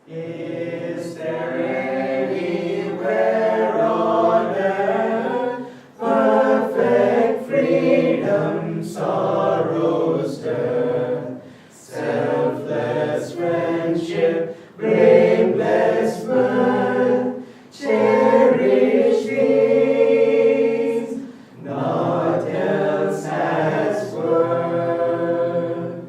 Is there anywhere on earth perfect freedom, sorrow's dearth, selfless friendship, blameless mirth, cherish these, naught else has worth.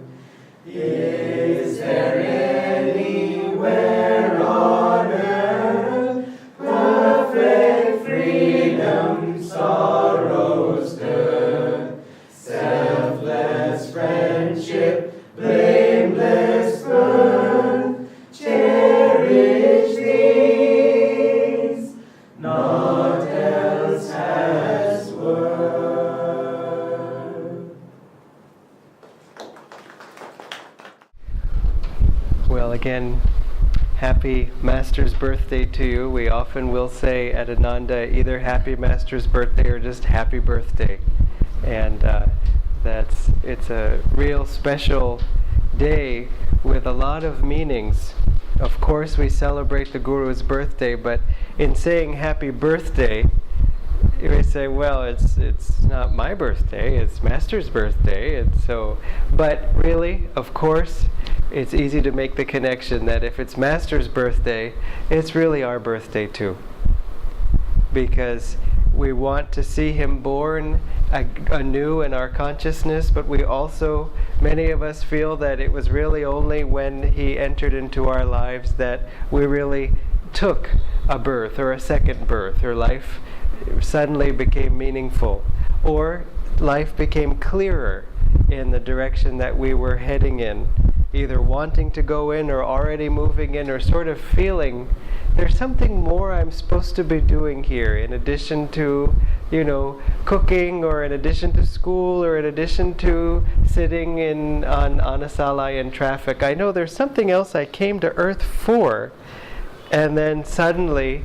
Is there anywhere on earth perfect freedom, sorrow's dearth, selfless friendship, blameless mirth, cherish these, naught else has worth. Well, again, happy Master's birthday to you. We often will say at Ananda either happy Master's birthday or just happy birthday. And it's a real special day with a lot of meanings. Of course, we celebrate the Guru's birthday, but in saying happy birthday, we say, well, it's not my birthday, it's Master's birthday, and so, but really, of course, it's easy to make the connection that if it's Master's birthday, it's really our birthday too. Because we want to see him born anew in our consciousness, but we also, many of us feel that it was really only when he entered into our lives that we really took a birth or a second birth, or life suddenly became meaningful, or life became clearer in the direction that we were heading in, either wanting to go in or already moving in, or sort of feeling there's something more I'm supposed to be doing here in addition to, cooking, or in addition to school, or in addition to sitting on Anasalai in traffic. I know there's something else I came to Earth for. And then suddenly,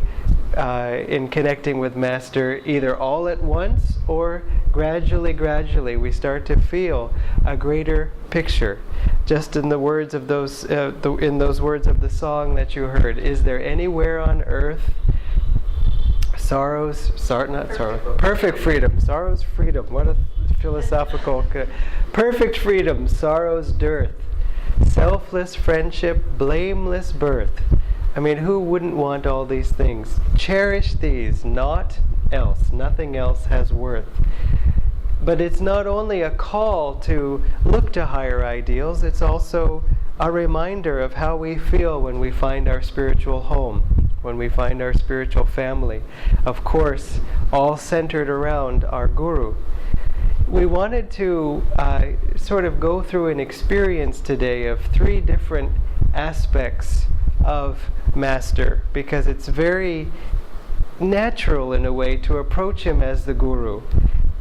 in connecting with Master, either all at once or gradually, we start to feel a greater picture. Just in the words of those, in those words of the song that you heard, is there anywhere on earth perfect freedom, sorrow's freedom? What a philosophical, perfect freedom, sorrow's dearth, selfless friendship, blameless birth. I mean, who wouldn't want all these things? Cherish these, naught else, nothing else has worth. But it's not only a call to look to higher ideals, it's also a reminder of how we feel when we find our spiritual home, when we find our spiritual family. Of course, all centered around our Guru. We wanted to sort of go through an experience today of 3 different aspects of Master, because it's very natural in a way to approach him as the Guru.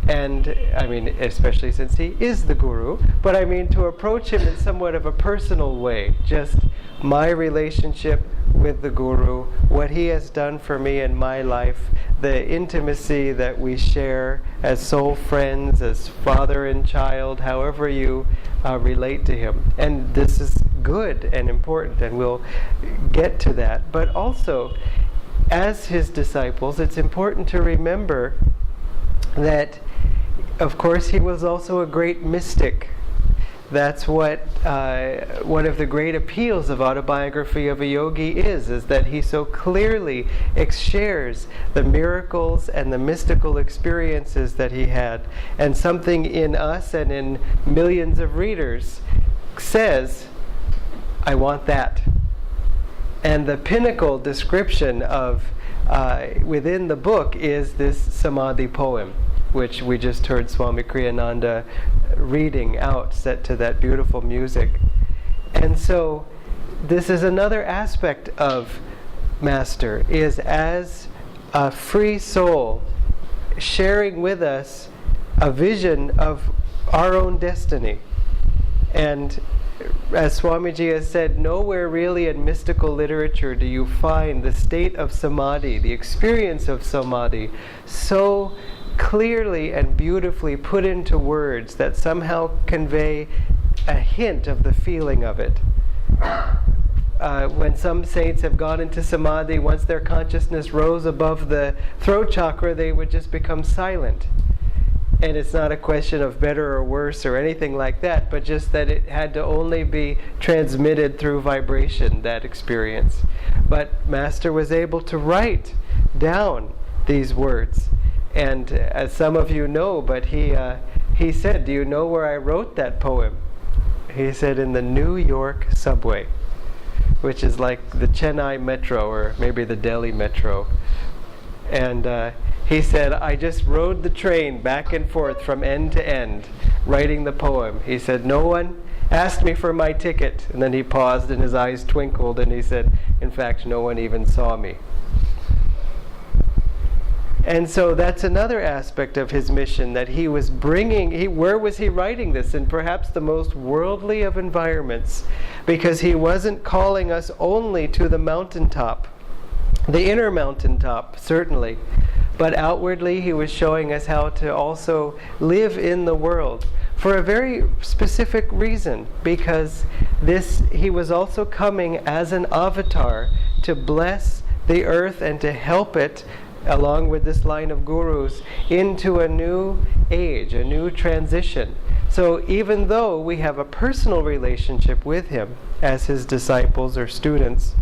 And I mean, especially since he is the Guru, but I mean to approach him in somewhat of a personal way, just my relationship with the Guru, what he has done for me in my life, the intimacy that we share as soul friends, as father and child, however you relate to him. And this is good and important, and we'll get to that. But also, as his disciples, it's important to remember that, of course, he was also a great mystic. That's what one of the great appeals of Autobiography of a Yogi is that he so clearly shares the miracles and the mystical experiences that he had. And something in us and in millions of readers says, I want that. And the pinnacle description of within the book is this Samadhi poem, which we just heard Swami Kriyananda reading out, set to that beautiful music. And so this is another aspect of Master, is as a free soul sharing with us a vision of our own destiny. And as Swamiji has said, nowhere really in mystical literature do you find the state of Samadhi, the experience of Samadhi, so clearly and beautifully put into words that somehow convey a hint of the feeling of it. when some saints have gone into samadhi, once their consciousness rose above the throat chakra, they would just become silent. And it's not a question of better or worse or anything like that, but just that it had to only be transmitted through vibration, that experience. But Master was able to write down these words. And as some of you know, but he said, "Do you know where I wrote that poem?" He said, "In the New York subway," which is like the Chennai Metro or maybe the Delhi Metro. And he said, "I just rode the train back and forth from end to end, writing the poem." He said, "No one asked me for my ticket." And then he paused and his eyes twinkled and he said, "In fact, no one even saw me." And so that's another aspect of his mission, that he was bringing, where was he writing this? In perhaps the most worldly of environments, because he wasn't calling us only to the mountaintop, the inner mountaintop, certainly, but outwardly he was showing us how to also live in the world for a very specific reason, because he was also coming as an avatar to bless the earth and to help it, along with this line of gurus, into a new age, a new transition. So even though we have a personal relationship with him as his disciples or students,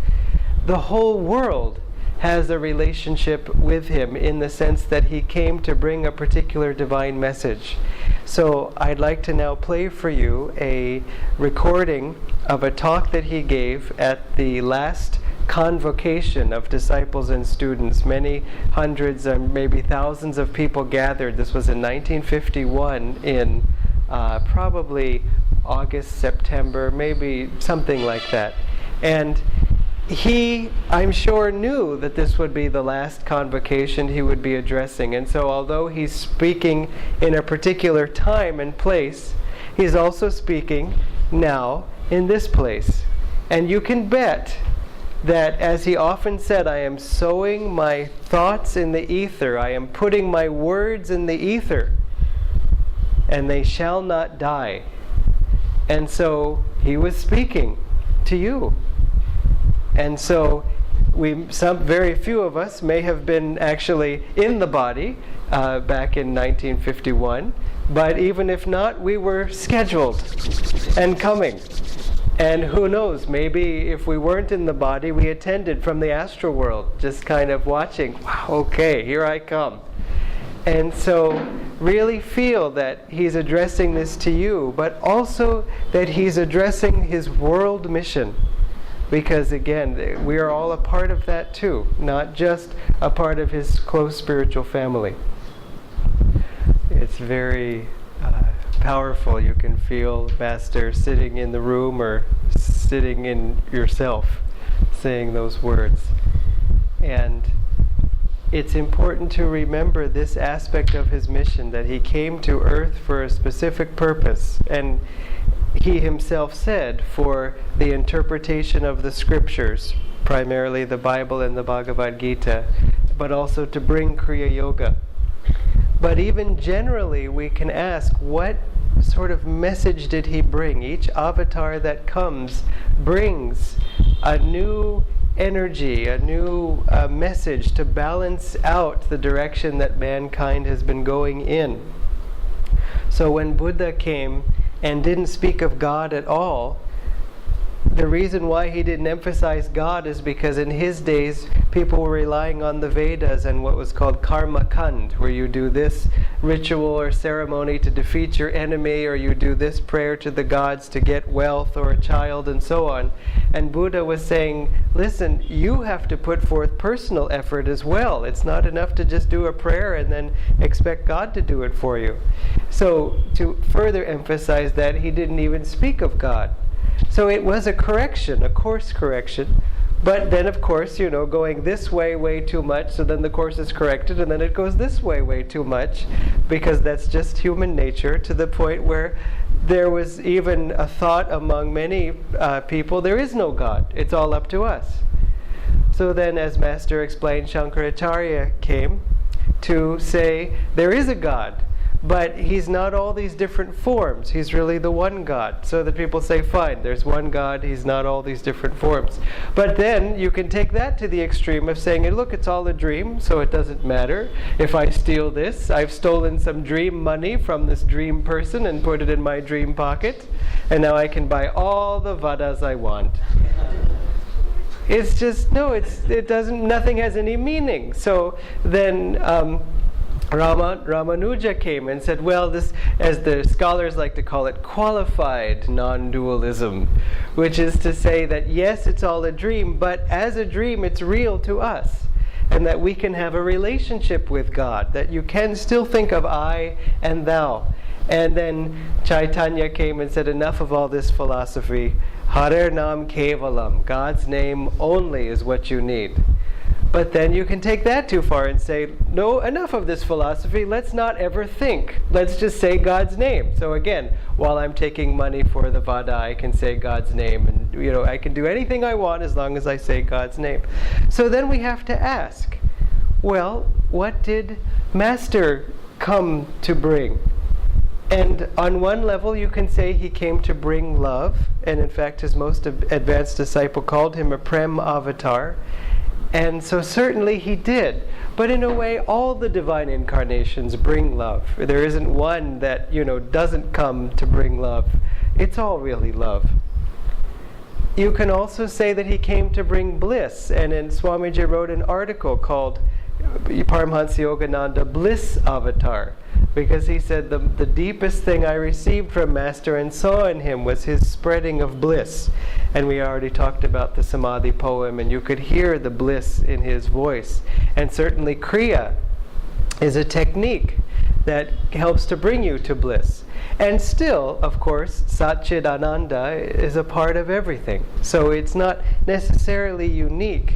the whole world has a relationship with him in the sense that he came to bring a particular divine message. So I'd like to now play for you a recording of a talk that he gave at the last convocation of disciples and students. Many hundreds or maybe thousands of people gathered. This was in 1951 in probably August, September, maybe something like that. And he, I'm sure, knew that this would be the last convocation he would be addressing. And so although he's speaking in a particular time and place, he's also speaking now in this place. And you can bet that, as he often said, I am sowing my thoughts in the ether. I am putting my words in the ether, and they shall not die. And so he was speaking to you. And so very few of us may have been actually in the body back in 1951, but even if not, we were scheduled and coming. And who knows, maybe if we weren't in the body, we attended from the astral world, just kind of watching, wow, okay, here I come. And so really feel that he's addressing this to you, but also that he's addressing his world mission. Because again, we are all a part of that too, not just a part of his close spiritual family. It's very powerful. You can feel Master sitting in the room or sitting in yourself saying those words. And it's important to remember this aspect of his mission, that he came to earth for a specific purpose. And he himself said, for the interpretation of the scriptures, primarily the Bible and the Bhagavad Gita, but also to bring Kriya Yoga. But even generally, we can ask, what sort of message did he bring? Each avatar that comes brings a new energy, a new message to balance out the direction that mankind has been going in. So when Buddha came and didn't speak of God at all, the reason why he didn't emphasize God is because in his days people were relying on the Vedas and what was called karma kand, where you do this ritual or ceremony to defeat your enemy, or you do this prayer to the gods to get wealth or a child, and so on. And Buddha was saying, listen, you have to put forth personal effort as well. It's not enough to just do a prayer and then expect God to do it for you. So to further emphasize that, he didn't even speak of God. So it was a correction, a course correction. But then, of course, going this way too much, so then the course is corrected, and then it goes this way too much, because that's just human nature, to the point where there was even a thought among many people, there is no God, it's all up to us. So then, as Master explained, Shankaracharya came to say, there is a God, but he's not all these different forms. He's really the one God. So that people say, fine, there's one God, he's not all these different forms. But then you can take that to the extreme of saying, look, it's all a dream, so it doesn't matter. If I steal this, I've stolen some dream money from this dream person and put it in my dream pocket, and now I can buy all the vadas I want. It's just, no, it doesn't, nothing has any meaning. So then Ramanuja came and said, well, this, as the scholars like to call it, qualified non-dualism, which is to say that yes, it's all a dream, but as a dream it's real to us, and that we can have a relationship with God, that you can still think of I and thou. And then Chaitanya came and said, enough of all this philosophy. Harer Nam Kevalam, God's name only is what you need. But then you can take that too far and say, no, enough of this philosophy, let's not ever think. Let's just say God's name. So again, while I'm taking money for the vada, I can say God's name, and I can do anything I want as long as I say God's name. So then we have to ask, well, what did Master come to bring? And on one level you can say he came to bring love, and in fact his most advanced disciple called him a Prem avatar. And so certainly he did. But in a way, all the divine incarnations bring love. There isn't one that, doesn't come to bring love. It's all really love. You can also say that he came to bring bliss. And then Swamiji wrote an article called Paramahansa Yogananda Bliss Avatar, because he said the deepest thing I received from Master and saw in him was his spreading of bliss. And we already talked about the Samadhi poem, and you could hear the bliss in his voice. And certainly Kriya is a technique that helps to bring you to bliss. And still, of course, Satchidananda is a part of everything. So it's not necessarily unique.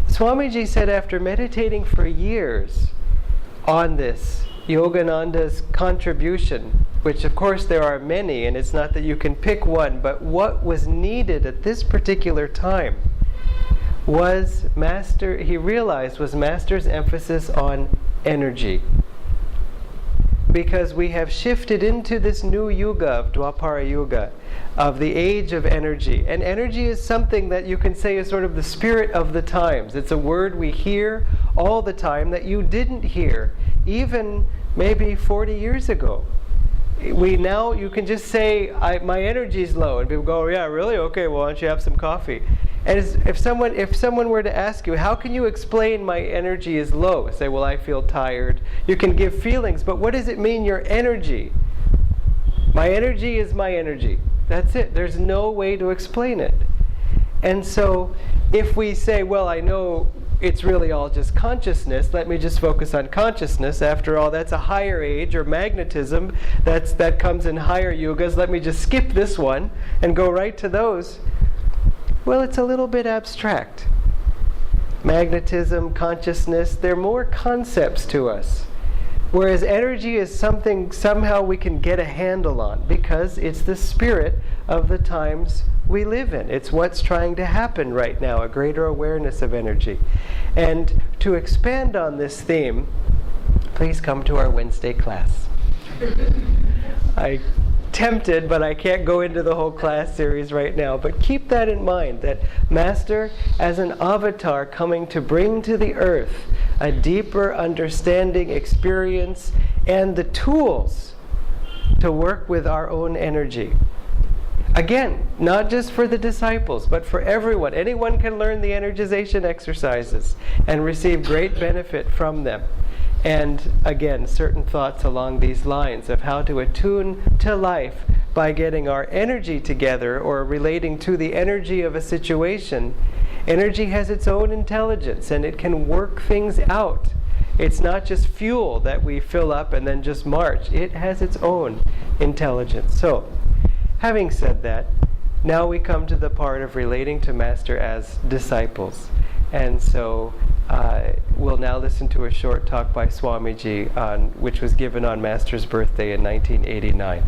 Swamiji said after meditating for years on this, Yogananda's contribution, which of course there are many, and it's not that you can pick one, but what was needed at this particular time was he realized was Master's emphasis on energy. Because we have shifted into this new yuga of Dwapara Yuga, of the age of energy. And energy is something that you can say is sort of the spirit of the times. It's a word we hear all the time that you didn't hear even maybe 40 years ago. You can just say, my energy's low, and people go, oh, yeah, really? Okay, well, why don't you have some coffee? And if someone were to ask you, how can you explain my energy is low? Say, well, I feel tired. You can give feelings, but what does it mean, your energy? My energy is my energy. That's it. There's no way to explain it. And so if we say, well, I know it's really all just consciousness, let me just focus on consciousness. After all, that's a higher age, or magnetism. That comes in higher yugas. Let me just skip this one and go right to those. Well, it's a little bit abstract. Magnetism, consciousness, they're more concepts to us. Whereas energy is something somehow we can get a handle on, because it's the spirit of the times we live in. It's what's trying to happen right now, a greater awareness of energy. And to expand on this theme, please come to our Wednesday class. I tempted, but I can't go into the whole class series right now. But keep that in mind, that Master, as an avatar coming to bring to the earth a deeper understanding, experience, and the tools to work with our own energy. Again, not just for the disciples, but for everyone. Anyone can learn the energization exercises and receive great benefit from them. And again, certain thoughts along these lines of how to attune to life by getting our energy together, or relating to the energy of a situation. Energy has its own intelligence, and it can work things out. It's not just fuel that we fill up and then just march. It has its own intelligence. So, having said that, now we come to the part of relating to Master as disciples. And so we'll now listen to a short talk by Swamiji, which was given on Master's birthday in 1989.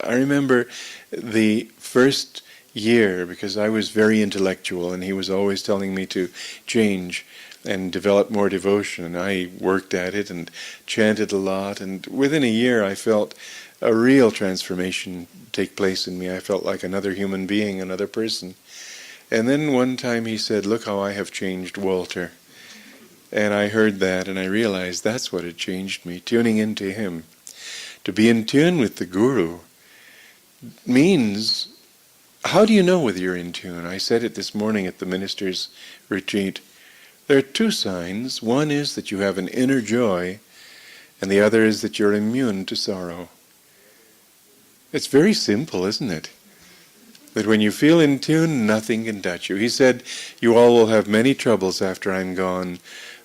I remember the first year, because I was very intellectual and he was always telling me to change and develop more devotion, and I worked at it and chanted a lot, and within a year I felt a real transformation take place in me. I felt like another human being, another person. And then one time he said, "Look how I have changed Walter." And I heard that and I realized that's what had changed me, tuning into him. To be in tune with the Guru means, how do you know whether you're in tune? I said it this morning at the minister's retreat. There are two signs. One is that you have an inner joy, and the other is that you're immune to sorrow. It's very simple, isn't it? That when you feel in tune, nothing can touch you. He said, "You all will have many troubles after I'm gone,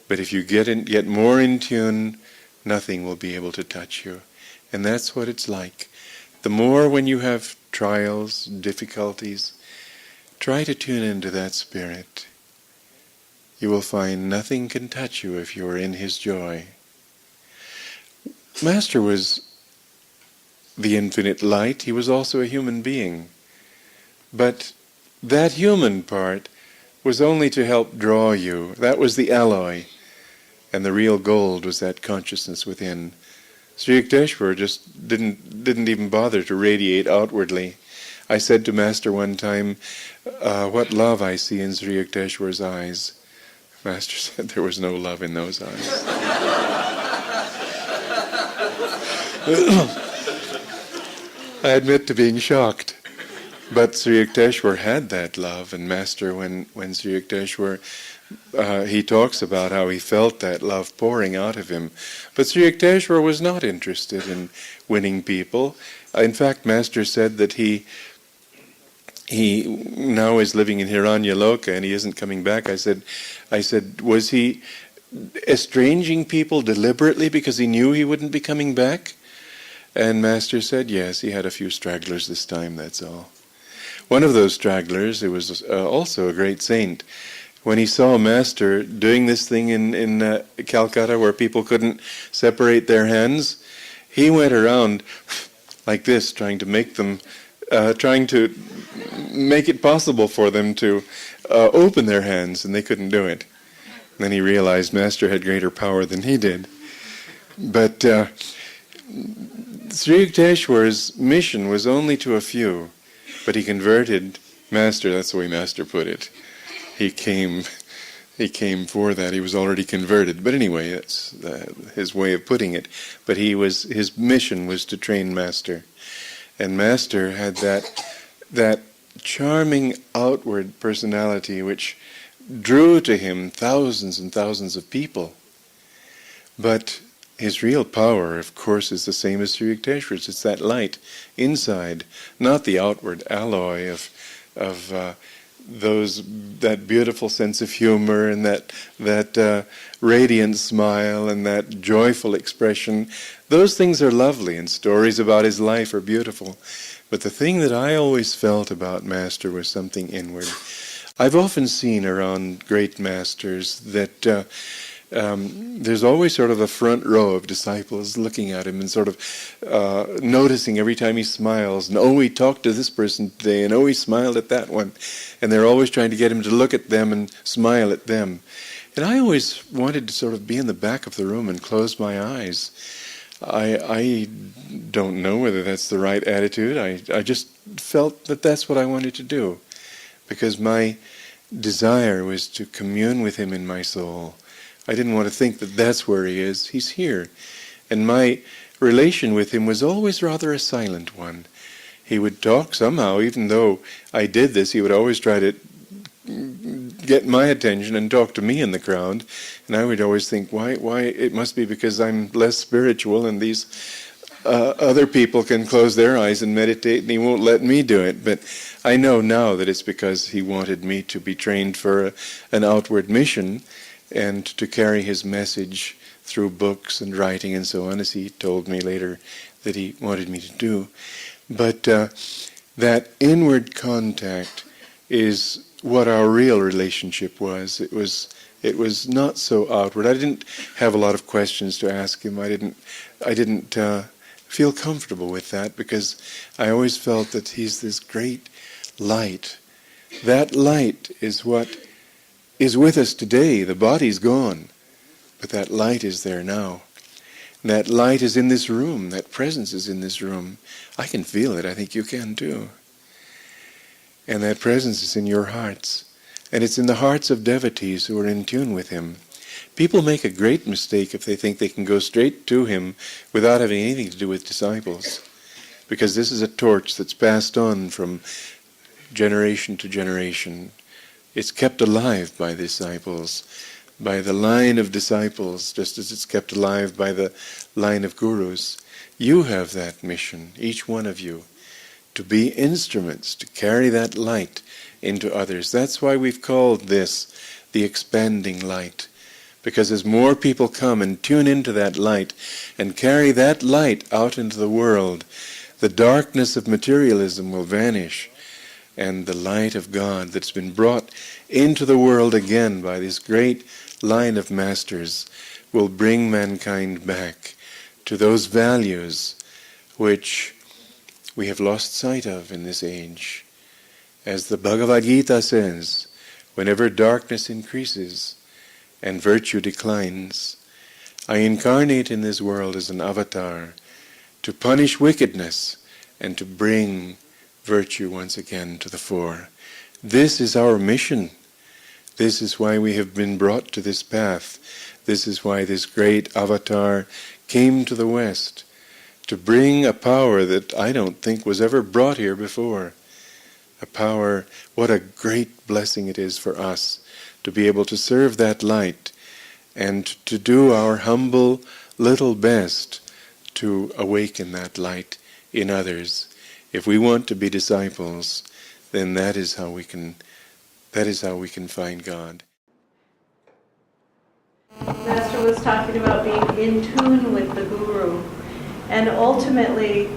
but if you get more in tune, nothing will be able to touch you." And that's what it's like. The more when you have trials, difficulties, try to tune into that spirit. You will find nothing can touch you if you are in his joy. Master was the infinite light. He was also a human being. But that human part was only to help draw you. That was the alloy. And the real gold was that consciousness within. Sri Yukteswar just didn't even bother to radiate outwardly. I said to Master one time, "What love I see in Sri Yukteswar's eyes." Master said there was no love in those eyes. I admit to being shocked. But Sri Yukteswar had that love, and Master, when Sri Yukteswar, he talks about how he felt that love pouring out of him. But Sri Yukteswar was not interested in winning people. In fact, Master said that he now is living in Hiranyaloka and he isn't coming back. I said, was he estranging people deliberately because he knew he wouldn't be coming back? And Master said, yes, he had a few stragglers this time, that's all. One of those stragglers, who was also a great saint, when he saw Master doing this thing in Calcutta where people couldn't separate their hands, he went around like this, trying to make it possible for them to open their hands, and they couldn't do it. And then he realized Master had greater power than he did. But Sri Yukteswar's mission was only to a few, but he converted Master. That's the way Master put it. He came for that. He was already converted. But anyway, that's his way of putting it. But his mission was to train Master. And Master had that charming outward personality which drew to him thousands and thousands of people. But his real power, of course, is the same as Sri Yukteswar's. It's that light inside, not the outward alloy of that beautiful sense of humor and that radiant smile and that joyful expression. Those things are lovely, and stories about his life are beautiful. But the thing that I always felt about Master was something inward. I've often seen around great masters that there's always sort of a front row of disciples looking at him and sort of noticing every time he smiles, and oh, he talked to this person today, and oh, he smiled at that one. And they're always trying to get him to look at them and smile at them. And I always wanted to sort of be in the back of the room and close my eyes. I don't know whether that's the right attitude. I just felt that that's what I wanted to do, because my desire was to commune with him in my soul. I didn't want to think that that's where he is. He's here. And my relation with him was always rather a silent one. He would talk somehow, even though I did this, he would always try to get my attention and talk to me in the crowd. And I would always think, why it must be because I'm less spiritual and these other people can close their eyes and meditate and he won't let me do it. But I know now that it's because he wanted me to be trained for an outward mission and to carry his message through books and writing and so on, as he told me later that he wanted me to do. But that inward contact is what our real relationship was. It was not so outward. I didn't have a lot of questions to ask him. I didn't feel comfortable with that, because I always felt that he's this great light. That light is what is with us today. The body's gone, but that light is there now. And that light is in this room. That presence is in this room. I can feel it. I think you can too. And that presence is in your hearts. And it's in the hearts of devotees who are in tune with Him. People make a great mistake if they think they can go straight to Him without having anything to do with disciples. Because this is a torch that's passed on from generation to generation. It's kept alive by disciples, by the line of disciples, just as it's kept alive by the line of gurus. You have that mission, each one of you, to be instruments, to carry that light into others. That's why we've called this the expanding light. Because as more people come and tune into that light and carry that light out into the world, the darkness of materialism will vanish, and the light of God that's been brought into the world again by this great line of masters will bring mankind back to those values which we have lost sight of in this age. As the Bhagavad Gita says, whenever darkness increases and virtue declines, I incarnate in this world as an avatar to punish wickedness and to bring virtue once again to the fore. This is our mission. This is why we have been brought to this path. This is why this great avatar came to the West, to bring a power that I don't think was ever brought here before. A power, what a great blessing it is for us to be able to serve that light and to do our humble little best to awaken that light in others. If we want to be disciples, then that is how we can find God. Master was talking about being in tune with the Guru, and ultimately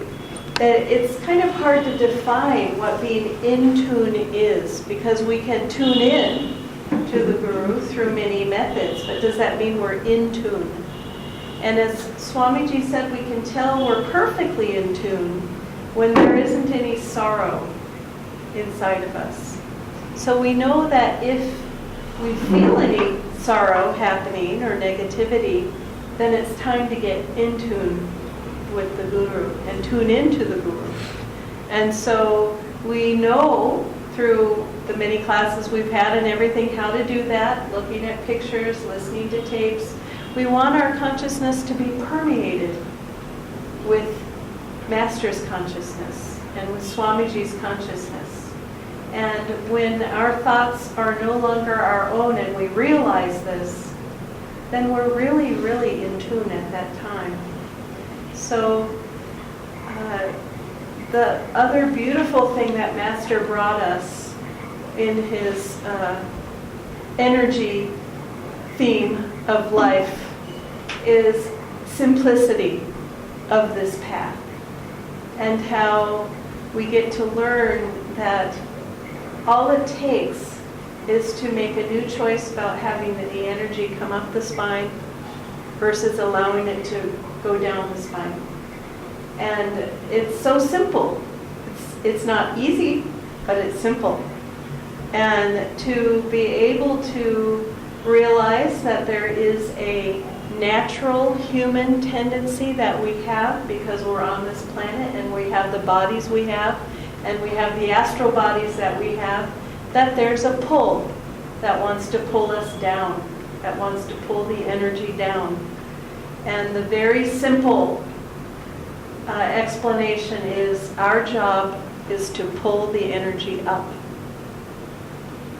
it's kind of hard to define what being in tune is, because we can tune in to the Guru through many methods, but does that mean we're in tune? And as Swamiji said, we can tell we're perfectly in tune when there isn't any sorrow inside of us. So we know that if we feel any sorrow happening or negativity, then it's time to get in tune with the Guru and tune into the Guru. And so we know through the many classes we've had and everything how to do that, looking at pictures, listening to tapes. We want our consciousness to be permeated with Master's consciousness and with Swamiji's consciousness. And when our thoughts are no longer our own and we realize this, then we're really, really in tune at that time. So the other beautiful thing that Master brought us in his energy theme of life is simplicity of this path, and how we get to learn that all it takes is to make a new choice about having the energy come up the spine versus allowing it to go down the spine. And it's so simple. It's not easy, but it's simple. And to be able to realize that there is a natural human tendency that we have because we're on this planet and we have the bodies we have and we have the astral bodies that we have, that there's a pull that wants to pull us down, that wants to pull the energy down. And the very simple explanation is our job is to pull the energy up.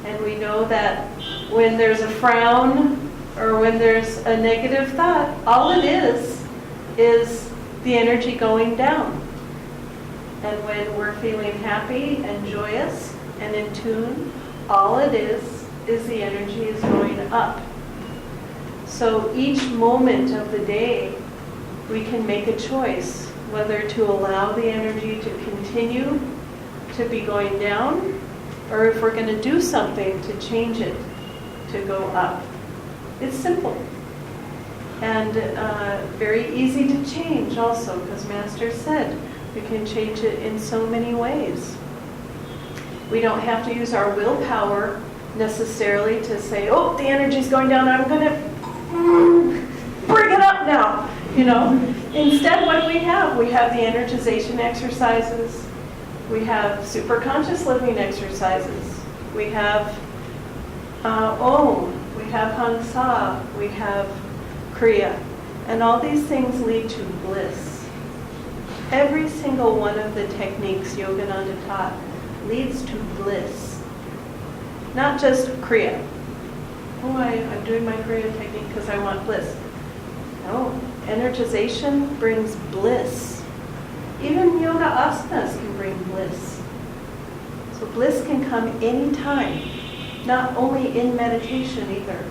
And we know that when there's a frown or when there's a negative thought, all it is the energy going down. And when we're feeling happy and joyous and in tune, all it is the energy is going up. So each moment of the day, we can make a choice whether to allow the energy to continue to be going down, or if we're going to do something to change it to go up. It's simple. And very easy to change also, because Master said we can change it in so many ways. We don't have to use our willpower necessarily to say, oh, the energy's going down, I'm going to bring it up now, you know. Instead, what do we have? We have the energization exercises. We have super conscious living exercises. We have Om. We have Hansa. We have Kriya. And all these things lead to bliss. Every single one of the techniques Yogananda taught leads to bliss. Not just Kriya. Oh, I'm doing my Kriya technique because I want bliss. No, energization brings bliss. Even yoga asanas can bring bliss. So bliss can come anytime, not only in meditation either.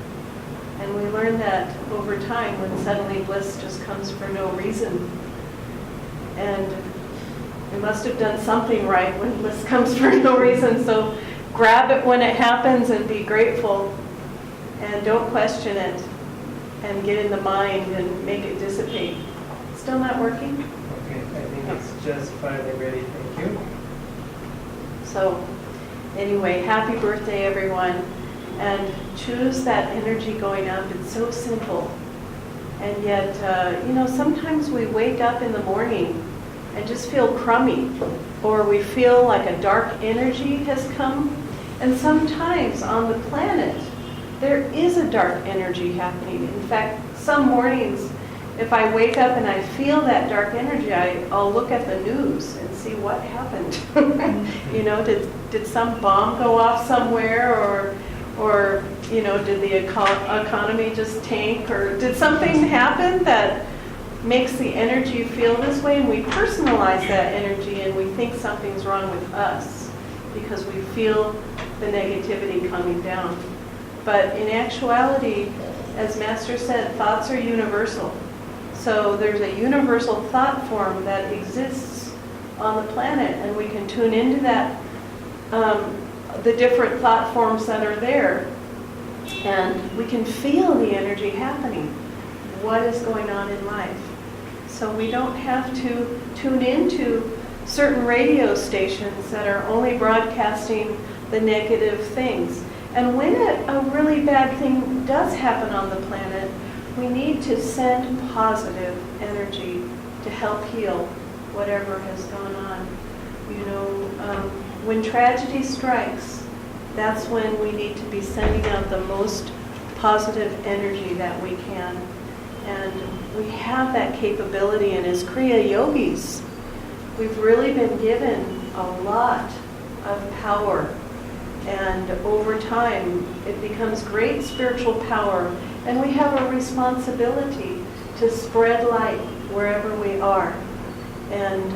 And we learn that over time when suddenly bliss just comes for no reason. And we must have done something right when bliss comes for no reason. So grab it when it happens and be grateful. And don't question it. And get in the mind and make it dissipate. Still not working? Okay, I think it's just finally ready. Thank you. So anyway, happy birthday, everyone. And choose that energy going up. It's so simple. And yet, sometimes we wake up in the morning and just feel crummy. Or we feel like a dark energy has come. And sometimes on the planet, there is a dark energy happening. In fact, some mornings, if I wake up and I feel that dark energy, I'll look at the news and see what happened. Did some bomb go off somewhere, or did the economy just tank, or did something happen that makes the energy feel this way? And we personalize that energy and we think something's wrong with us because we feel the negativity coming down. But in actuality, as Master said, thoughts are universal. So there's a universal thought form that exists on the planet, and we can tune into that, the different thought forms that are there, and we can feel the energy happening, what is going on in life. So we don't have to tune into certain radio stations that are only broadcasting the negative things. And when a really bad thing does happen on the planet, we need to send positive energy to help heal whatever has gone on. When tragedy strikes, that's when we need to be sending out the most positive energy that we can. And we have that capability, and as Kriya Yogis, we've really been given a lot of power. And over time, it becomes great spiritual power. And we have a responsibility to spread light wherever we are and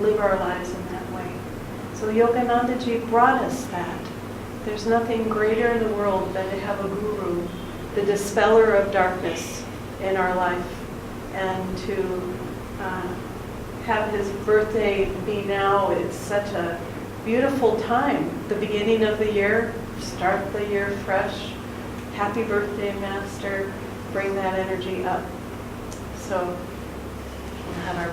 live our lives in that way. So Yogananda Ji brought us that. There's nothing greater in the world than to have a guru, the dispeller of darkness in our life, and to have his birthday be now. It's such a beautiful time, the beginning of the year, start the year fresh. Happy birthday, Master. Bring that energy up. So we'll have our